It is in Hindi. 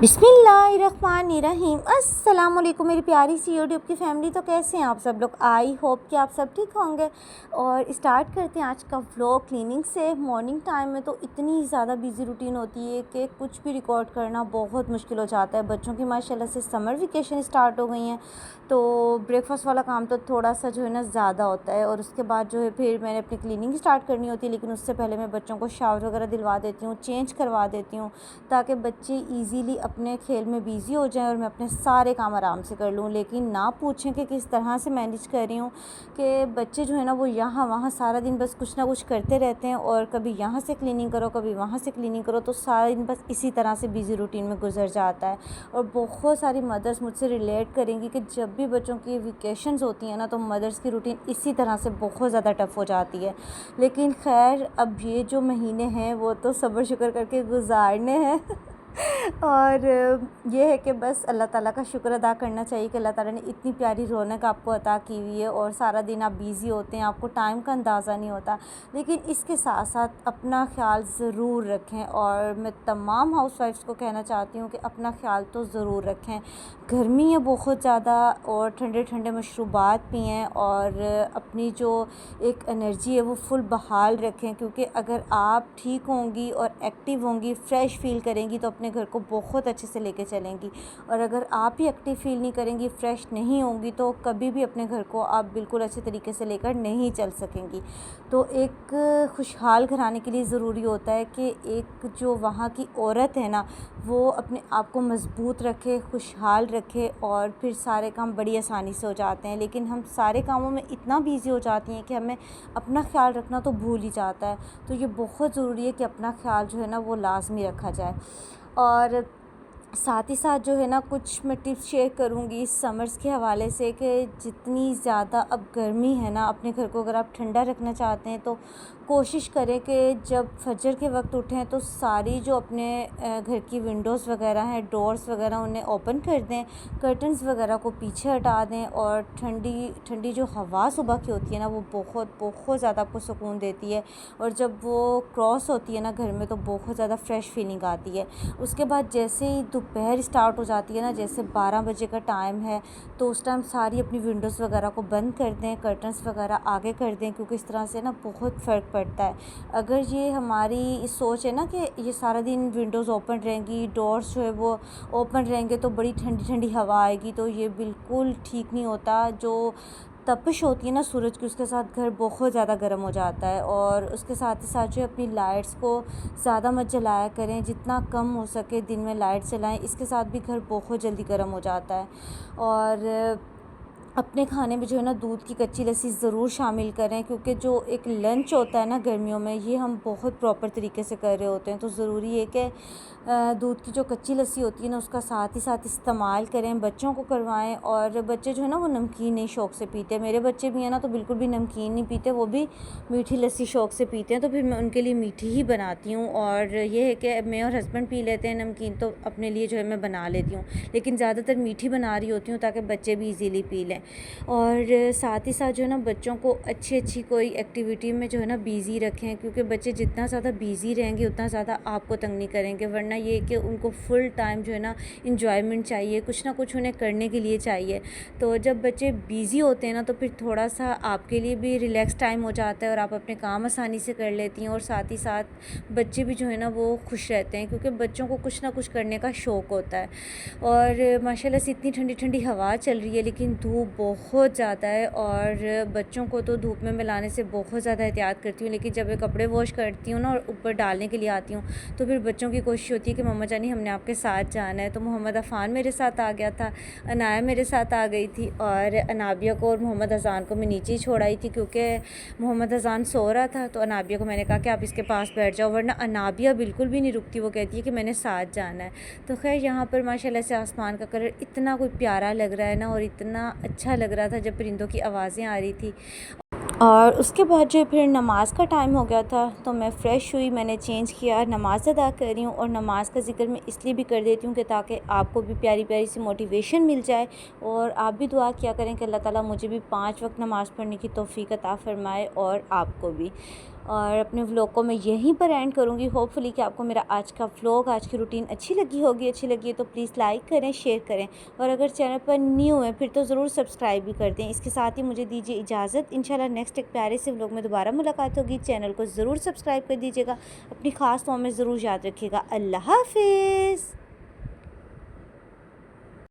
बिस्मिल्लाहिर्रहमानिर्रहीम। अस्सलाम वालेकुम मेरी प्यारी सी यूट्यूब की फ़ैमिली। तो कैसे हैं आप सब लोग? आई होप कि आप सब ठीक होंगे। और स्टार्ट करते हैं आज का व्लॉग क्लीनिंग से। मॉर्निंग टाइम में तो इतनी ज़्यादा बिज़ी रूटीन होती है कि कुछ भी रिकॉर्ड करना बहुत मुश्किल हो जाता है। बच्चों की माशाल्लाह से समर वेकेशन स्टार्ट हो गई हैं, तो ब्रेकफास्ट वाला काम तो थोड़ा सा जो है ना ज़्यादा होता है। और उसके बाद जो है फिर मैंने अपनी क्लीनिंग स्टार्ट करनी होती है, लेकिन उससे पहले मैं बच्चों को शावर वगैरह दिलवा देती हूँ, चेंज करवा देती हूँ, ताकि बच्चे ईज़िली अपने खेल में बिज़ी हो जाएं और मैं अपने सारे काम आराम से कर लूँ। लेकिन ना पूछें कि किस तरह से मैनेज कर रही हूँ कि बच्चे जो है ना वो यहाँ वहाँ सारा दिन बस कुछ ना कुछ करते रहते हैं, और कभी यहाँ से क्लीनिंग करो, कभी वहाँ से क्लीनिंग करो, तो सारा दिन बस इसी तरह से बिज़ी रूटीन में गुजर जाता है। और बहुत सारी मदर्स मुझसे रिलेट करेंगी कि जब भी बच्चों की वेकेशंस होती हैं ना, तो मदर्स की रूटीन इसी तरह से बहुत ज़्यादा टफ़ हो जाती है। लेकिन खैर, अब ये जो महीने हैं वो तो सब्र शुक्र करके गुजारने हैं। और ये है कि बस अल्लाह ताला का शुक्र अदा करना चाहिए कि अल्लाह ताला ने इतनी प्यारी रौनक आपको अता की हुई है, और सारा दिन आप बिज़ी होते हैं, आपको टाइम का अंदाज़ा नहीं होता। लेकिन इसके साथ साथ अपना ख़्याल ज़रूर रखें, और मैं तमाम हाउसवाइफ्स को कहना चाहती हूँ कि अपना ख़्याल तो ज़रूर रखें। गर्मी है बहुत ज़्यादा, और ठंडे ठंडे मशरूबात पिएँ, और अपनी जो एक एनर्जी है वो फुल बहाल रखें, क्योंकि अगर आप ठीक होंगी और एक्टिव होंगी, फ़्रेश फ़ील करेंगी, तो अपने घर को बहुत अच्छे से लेके चलेंगी। और अगर आप ही एक्टिव फ़ील नहीं करेंगी, फ़्रेश नहीं होंगी, तो कभी भी अपने घर को आप बिल्कुल अच्छे तरीके से लेकर नहीं चल सकेंगी। तो एक खुशहाल घराने के लिए ज़रूरी होता है कि एक जो वहाँ की औरत है ना, वो अपने आप को मज़बूत रखे, खुशहाल रखे, और फिर सारे काम बड़ी आसानी से हो जाते हैं। लेकिन हम सारे कामों में इतना बिज़ी हो जाती हैं कि हमें अपना ख़्याल रखना तो भूल ही जाता है। तो ये बहुत ज़रूरी है कि अपना ख़्याल जो है ना वो लाज़मी रखा जाए। और साथ ही साथ जो है ना कुछ मैं टिप्स शेयर करूँगी इस समर्स के हवाले से, कि जितनी ज़्यादा अब गर्मी है ना, अपने घर को अगर आप ठंडा रखना चाहते हैं तो कोशिश करें कि जब फजर के वक्त उठें तो सारी जो अपने घर की विंडोज़ वगैरह हैं, डोर्स वगैरह, उन्हें ओपन कर दें, कर्टन्स वगैरह को पीछे हटा दें। और ठंडी ठंडी जो हवा सुबह की होती है ना, वो बहुत बहुत ज़्यादा आपको सुकून देती है, और जब वो क्रॉस होती है ना घर में, तो बहुत ज़्यादा फ्रेश फीलिंग आती है। उसके बाद जैसे ही दोपहर स्टार्ट हो जाती है ना, जैसे 12 बजे का टाइम है, तो उस टाइम सारी अपनी विंडोज़ वगैरह को बंद कर दें, कर्टन्स वगैरह आगे कर दें, क्योंकि इस तरह से ना बहुत फ़र्क पड़ता है। अगर ये हमारी सोच है ना कि ये सारा दिन विंडोज़ ओपन रहेंगी, डोर्स जो है वो ओपन रहेंगे, तो बड़ी ठंडी ठंडी हवा आएगी, तो ये बिल्कुल ठीक नहीं होता। जो तपिश होती है ना सूरज की, उसके साथ घर बहुत ज़्यादा गर्म हो जाता है। और उसके साथ ही साथ जो अपनी लाइट्स को ज़्यादा मत जलाया करें, जितना कम हो सके दिन में लाइट जलाएं। इसके साथ भी घर बहुत जल्दी गर्म हो जाता है। और अपने खाने में जो है ना दूध की कच्ची लस्सी ज़रूर शामिल करें, क्योंकि जो एक लंच होता है ना गर्मियों में, ये हम बहुत प्रॉपर तरीके से कर रहे होते हैं। तो ज़रूरी है कि दूध की जो कच्ची लस्सी होती है ना, उसका साथ ही साथ इस्तेमाल करें, बच्चों को करवाएं। और बच्चे जो है ना वो नमकीन नहीं शौक़ से पीते। मेरे बच्चे भी हैं ना, तो बिल्कुल भी नमकीन नहीं पीते, वो भी मीठी लस्सी शौक़ से पीते हैं। तो फिर मैं उनके लिए मीठी ही बनाती हूँ। और ये है कि मैं और हस्बैंड पी लेते हैं नमकीन, तो अपने लिए जो है मैं बना लेती हूँ, लेकिन ज़्यादातर मीठी बना रही होती हूँ ताकि बच्चे भी ईज़िली पी लें। और साथ ही साथ जो है ना बच्चों को अच्छी कोई एक्टिविटी में जो है ना बिज़ी रखें, क्योंकि बच्चे जितना ज़्यादा बिज़ी रहेंगे उतना ज़्यादा आपको तंग नहीं करेंगे। वरना ये कि उनको फुल टाइम जो है ना इंजॉयमेंट चाहिए, कुछ ना कुछ उन्हें करने के लिए चाहिए। तो जब बच्चे बिज़ी होते हैं ना, तो फिर थोड़ा सा आपके लिए भी रिलैक्स टाइम हो जाता है, और आप अपने काम आसानी से कर लेती हैं। और साथ ही साथ बच्चे भी जो है ना वो खुश रहते हैं, क्योंकि बच्चों को कुछ ना कुछ करने का शौक़ होता है। और माशाल्लाह से इतनी ठंडी ठंडी हवा चल रही है, लेकिन धूप बहुत ज़्यादा है। और बच्चों को तो धूप में मैं लाने से बहुत ज़्यादा एहतियात करती हूँ, लेकिन जब मैं कपड़े वॉश करती हूँ ना और ऊपर डालने के लिए आती हूँ, तो फिर बच्चों की कोशिश होती है कि मम्मा जानी हमने आपके साथ जाना है। तो मोहम्मद अफ़ान मेरे साथ आ गया था, अनाया मेरे साथ आ गई थी, और अनाबिया को और मोहम्मद अज़ान को मैं नीचे ही छोड़ आई थी, क्योंकि मोहम्मद अज़ान सो रहा था। तो अनाबिया को मैंने कहा कि आप इसके पास बैठ जाओ, वरना अनाबिया बिल्कुल भी नहीं रुकती, वो कहती है कि मैंने साथ जाना है। तो खैर यहाँ पर माशाल्लाह से आसमान का कलर इतना कोई प्यारा लग रहा है ना, और इतना अच्छा लग रहा था जब परिंदों की आवाज़ें आ रही थी। और उसके बाद जो फिर नमाज़ का टाइम हो गया था, तो मैं फ़्रेश हुई, मैंने चेंज किया, नमाज़ अदा कर रही हूँ। और नमाज़ का ज़िक्र मैं इसलिए भी कर देती हूँ कि ताकि आपको भी प्यारी प्यारी सी मोटिवेशन मिल जाए, और आप भी दुआ किया करें कि अल्लाह ताला मुझे भी 5 वक्त नमाज़ पढ़ने की तौफ़ीक अता फ़रमाए, और आपको भी। और अपने व्लॉग को मैं यहीं पर एंड करूँगी। होपफुली कि आपको मेरा आज का व्लॉग, आज की रूटीन अच्छी लगी है तो प्लीज़ लाइक करें, शेयर करें, और अगर चैनल पर न्यू है फिर तो ज़रूर सब्सक्राइब भी कर दें। इसके साथ ही मुझे दीजिए इजाज़त। इंशाल्लाह नेक्स्ट एक प्यारे से व्लॉग में दोबारा मुलाकात होगी। चैनल को ज़रूर सब्सक्राइब कर दीजिएगा। अपनी ख़ास दुआ में ज़रूर याद रखिएगा। अल्लाह हाफिज़।